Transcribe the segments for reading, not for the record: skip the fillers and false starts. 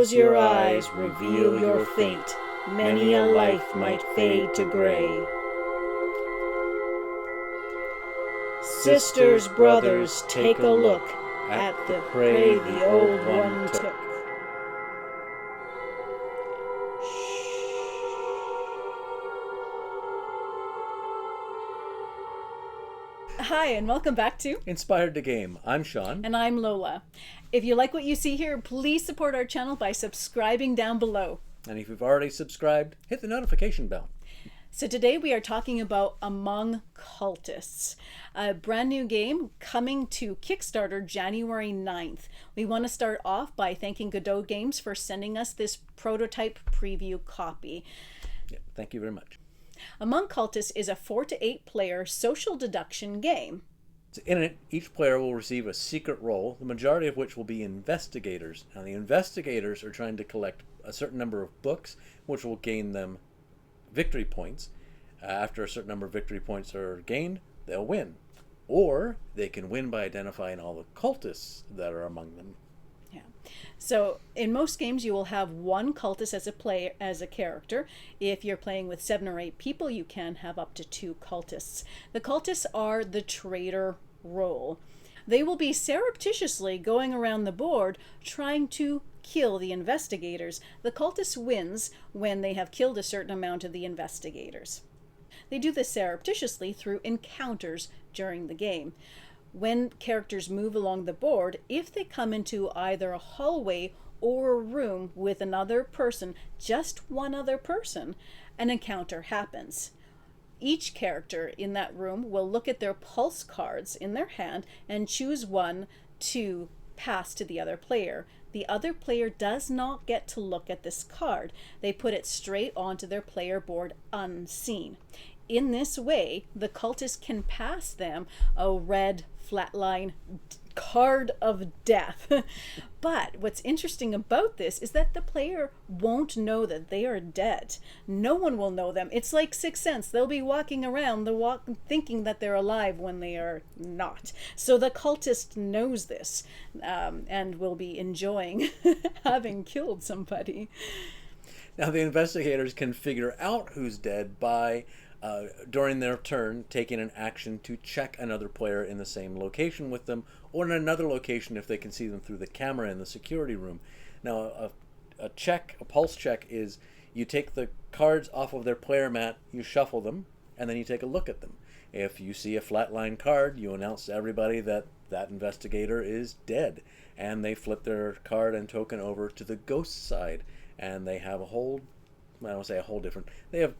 Close your eyes, reveal your fate. Many a life might fade to gray. Sisters, brothers, take a look at the prey the old one took. Hi, and welcome back to Inspired to Game. I'm Sean. And I'm Lola. If you like what you see here, please support our channel by subscribing down below. And if you've already subscribed, hit the notification bell. So today we are talking about Among Cultists, a brand new game coming to Kickstarter January 9th. We want to start off by thanking Godot Games for sending us this prototype preview copy. Yeah, thank you very much. Among Cultists is a 4 to 8 player social deduction game. In it, each player will receive a secret role, the majority of which will be investigators. Now, the investigators are trying to collect a certain number of books, which will gain them victory points. After a certain number of victory points are gained, they'll win. Or they can win by identifying all the cultists that are among them. Yeah. So in most games you will have one cultist as a character. If you're playing with 7 or 8 people, you can have up to 2 cultists. The cultists are the traitor role. They will be surreptitiously going around the board trying to kill the investigators. The cultist wins when they have killed a certain amount of the investigators. They do this surreptitiously through encounters during the game. When characters move along the board, if they come into either a hallway or a room with another person, just one other person, an encounter happens. Each character in that room will look at their pulse cards in their hand and choose one to pass to the other player. The other player does not get to look at this card. They put it straight onto their player board unseen. In this way, the cultist can pass them a red flatline card of death. But what's interesting about this is that the player won't know that they are dead. No one will know them. It's like Sixth Sense. They'll be walking around thinking that they're alive when they are not. So the cultist knows this and will be enjoying having killed somebody. Now, the investigators can figure out who's dead by during their turn, taking an action to check another player in the same location with them, or in another location if they can see them through the camera in the security room. Now, a pulse check is you take the cards off of their player mat, you shuffle them, and then you take a look at them. If you see a flatline card, you announce to everybody that that investigator is dead, and they flip their card and token over to the ghost side, and they have they have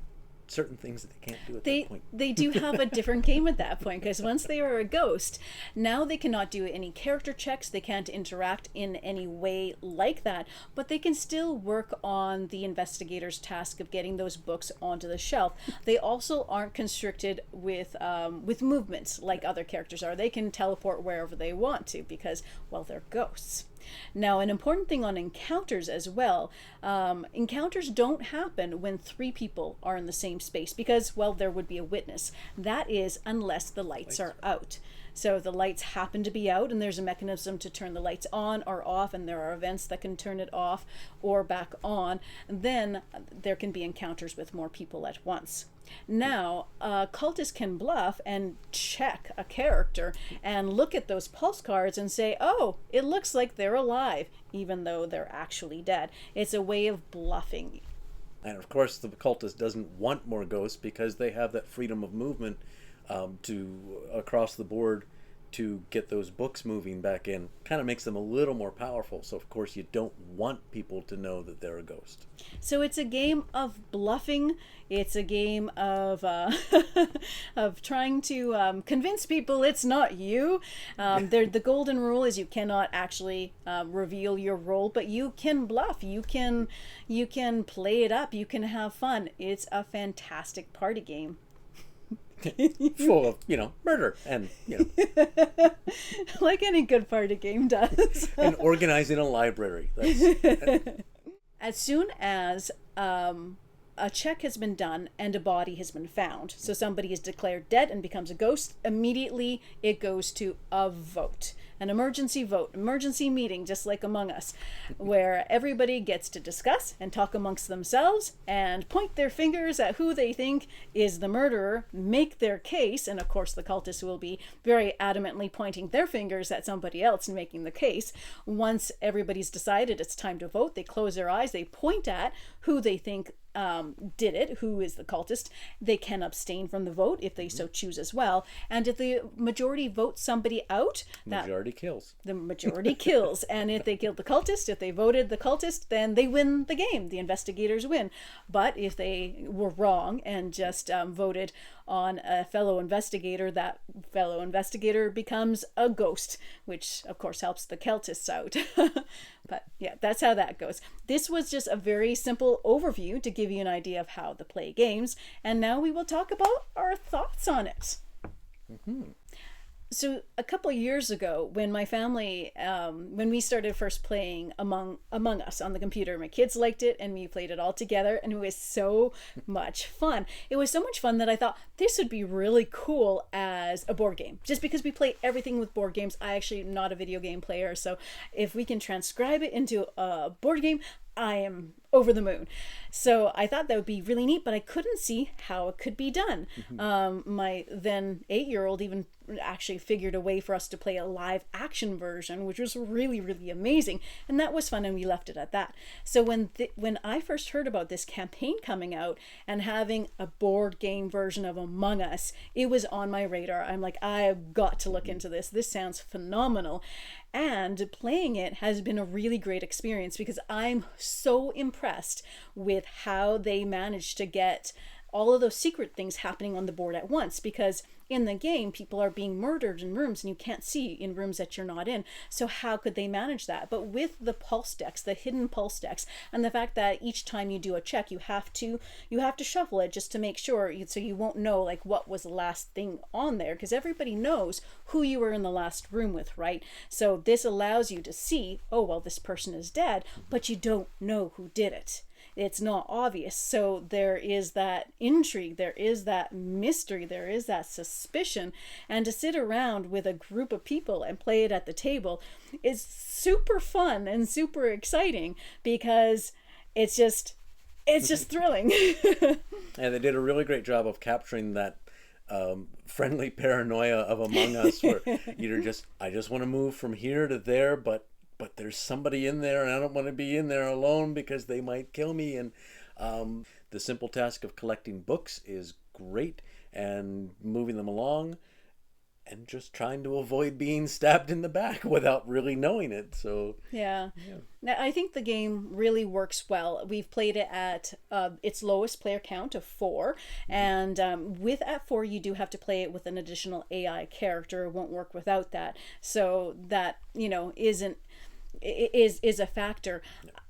certain things that they can't do at that point. They do have a different game at that point, because once they are a ghost, now they cannot do any character checks, they can't interact in any way like that, but they can still work on the investigator's task of getting those books onto the shelf. They also aren't constricted with movements like other characters are. They can teleport wherever they want to because, well, they're ghosts. Now, an important thing on encounters as well, encounters don't happen when 3 people are in the same space because, well, there would be a witness. That is unless the lights are out. So the lights happen to be out and there's a mechanism to turn the lights on or off, and there are events that can turn it off or back on. Then there can be encounters with more people at once. Now, cultists can bluff and check a character and look at those pulse cards and say, oh, it looks like they're alive, even though they're actually dead. It's a way of bluffing. And of course, the cultist doesn't want more ghosts because they have that freedom of movement to across the board to get those books moving back in. Kind of makes them a little more powerful. So of course you don't want people to know that they're a ghost. So it's a game of bluffing. It's a game of of trying to convince people it's not you. The golden rule is you cannot actually reveal your role, but you can bluff. You can play it up. You can have fun. It's a fantastic party game. Full of, murder and, like any good party game does. And organizing a library. As soon as a check has been done and a body has been found, so somebody is declared dead and becomes a ghost, immediately it goes to a vote. An emergency vote, emergency meeting, just like Among Us, where everybody gets to discuss and talk amongst themselves and point their fingers at who they think is the murderer, make their case, and of course the cultists will be very adamantly pointing their fingers at somebody else and making the case. Once everybody's decided it's time to vote, they close their eyes, they point at who they think did it, who is the cultist. They can abstain from the vote if they so choose as well. And if the majority votes somebody out, that Majority kills. the majority kills. And if they killed the cultist, if they voted the cultist, then they win the game. The investigators win. But if they were wrong and just voted on a fellow investigator, that fellow investigator becomes a ghost, which of course helps the cultists out. But yeah, that's how that goes. This was just a very simple overview to give you an idea of how to play games, and now we will talk about our thoughts on it. So a couple of years ago, when my family, when we started first playing Among Us on the computer, my kids liked it and we played it all together, and it was so much fun. It was so much fun that I thought this would be really cool as a board game, just because we play everything with board games. I actually am not a video game player, so if we can transcribe it into a board game, I am over the moon. So I thought that would be really neat, but I couldn't see how it could be done. My then 8-year-old even actually figured a way for us to play a live action version, which was really, really amazing. And that was fun, and we left it at that. So when I first heard about this campaign coming out and having a board game version of Among Us, it was on my radar. I'm like, I've got to look into this. This sounds phenomenal. And playing it has been a really great experience because I'm so impressed with how they managed to get all of those secret things happening on the board at once, because in the game people are being murdered in rooms and you can't see in rooms that you're not in. So how could they manage that? But with the pulse decks, the hidden pulse decks, and the fact that each time you do a check you have to shuffle it just to make sure, so you won't know like what was the last thing on there, because everybody knows who you were in the last room with, right? So this allows you to see, oh well, this person is dead, but you don't know who did it. It's not obvious. So there is that intrigue, there is that mystery, there is that suspicion. And to sit around with a group of people and play it at the table is super fun and super exciting, because it's just thrilling. And they did a really great job of capturing that friendly paranoia of Among Us, where I just want to move from here to there, but there's somebody in there and I don't want to be in there alone because they might kill me. And the simple task of collecting books is great, and moving them along and just trying to avoid being stabbed in the back without really knowing it. So yeah. Now, I think the game really works well. We've played it at its lowest player count of 4, and with at 4 you do have to play it with an additional AI character. It won't work without that. So that, is a factor.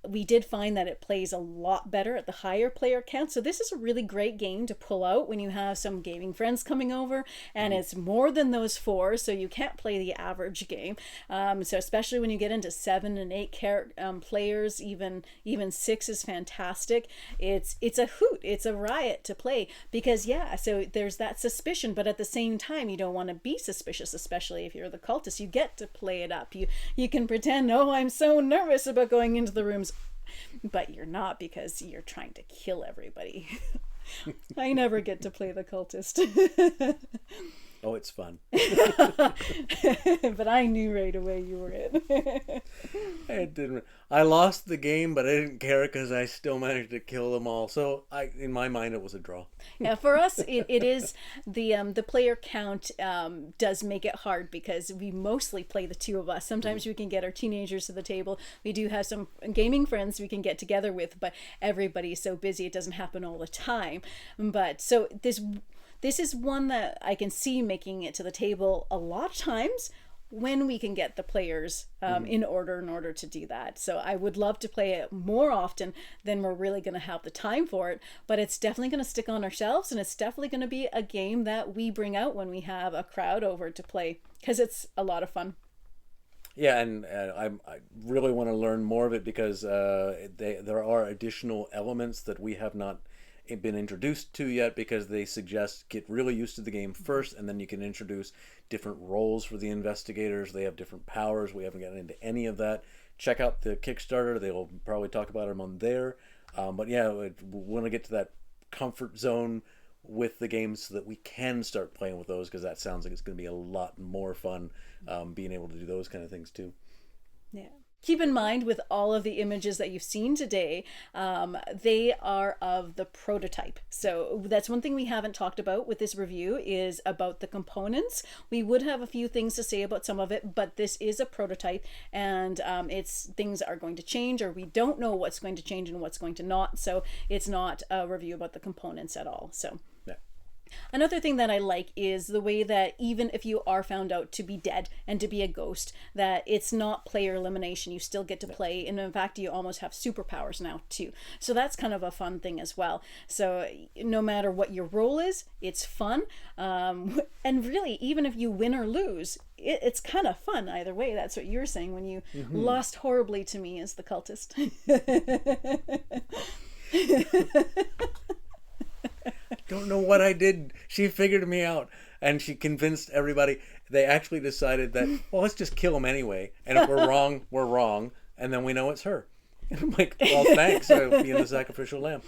We did find that it plays a lot better at the higher player count. So this is a really great game to pull out when you have some gaming friends coming over, and it's more than those 4, so you can't play the average game. So especially when you get into 7 and 8 players, even 6 is fantastic. It's a hoot. It's a riot to play, because so there's that suspicion, but at the same time you don't want to be suspicious, especially if you're the cultist. You get to play it up. You can pretend, oh, I'm so nervous about going into the rooms, but you're not, because you're trying to kill everybody. I never get to play the cultist. Oh, it's fun. But I knew right away you were it. I lost the game, but I didn't care because I still managed to kill them all. So in my mind, it was a draw. Yeah, for us, it is the player count does make it hard, because we mostly play the 2 of us. Sometimes we can get our teenagers to the table. We do have some gaming friends we can get together with, but everybody's so busy it doesn't happen all the time. But so this is one that I can see making it to the table a lot of times when we can get the players in order to do that. So I would love to play it more often than we're really going to have the time for it, but it's definitely going to stick on our shelves, and it's definitely going to be a game that we bring out when we have a crowd over to play, because it's a lot of fun. Yeah, and I really want to learn more of it, because there are additional elements that we have not been introduced to yet, because they suggest get really used to the game first, and then you can introduce different roles for the investigators. They have different powers. We haven't gotten into any of that. Check out the Kickstarter. They will probably talk about them on there. But yeah, we want to get to that comfort zone with the games so that we can start playing with those, because that sounds like it's going to be a lot more fun, being able to do those kind of things too. Yeah. Keep in mind, with all of the images that you've seen today, they are of the prototype. So that's one thing we haven't talked about with this review, is about the components. We would have a few things to say about some of it, but this is a prototype, and things are going to change, or we don't know what's going to change and what's going to not. So it's not a review about the components at all. So. Another thing that I like is the way that even if you are found out to be dead and to be a ghost, that it's not player elimination. You still get to play, and in fact you almost have superpowers now too. So that's kind of a fun thing as well. So no matter what your role is, it's fun. And really, even if you win or lose, it's kind of fun either way. That's what you're saying when you lost horribly to me as the cultist. Don't know what I did. She figured me out, and she convinced everybody. They actually decided that, well, let's just kill him anyway, and if we're wrong, we're wrong, and then we know it's her. And I'm like, well, thanks, I'll be the sacrificial lamb.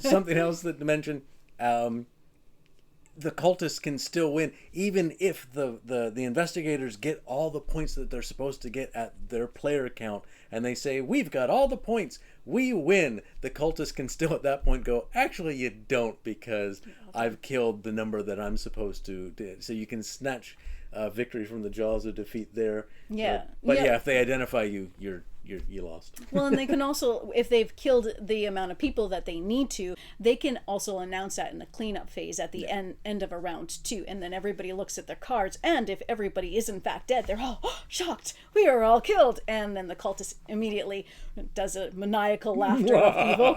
Something else that to mention, the cultists can still win, even if the investigators get all the points that they're supposed to get at their player count, and they say, we've got all the points, we win. The cultists can still at that point go, actually you don't, because I've killed the number that I'm supposed to. So you can snatch victory from the jaws of defeat there. Yeah. But yeah, if they identify you, you lost. Well, and they can also, if they've killed the amount of people that they need to, they can also announce that in the cleanup phase at the end of a round too. And then everybody looks at their cards, and if everybody is in fact dead, they're all shocked. We are all killed. And then the cultist immediately does a maniacal laughter of evil,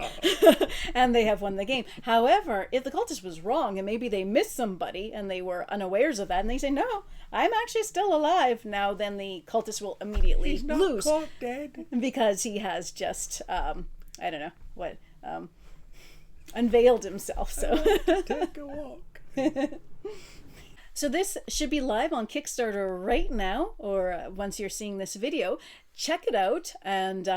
and they have won the game. However, if the cultist was wrong, and maybe they missed somebody and they were unawares of that, and they say, no, I'm actually still alive now, then the cultist will immediately He's not lose. caught dead. Because he has just, I don't know what, unveiled himself. So Take a walk. So this should be live on Kickstarter right now, or once you're seeing this video. Check it out, and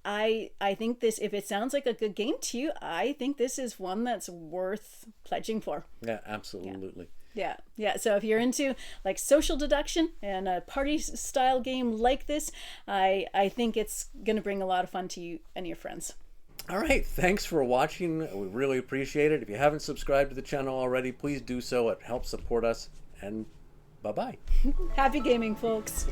I think this, if it sounds like a good game to you, I think this is one that's worth pledging for. Yeah, absolutely. Yeah. So if you're into like social deduction and a party style game like this, I think it's going to bring a lot of fun to you and your friends. All right, thanks for watching. We really appreciate it. If you haven't subscribed to the channel already, please do so. It helps support us. And bye-bye. Happy gaming, folks.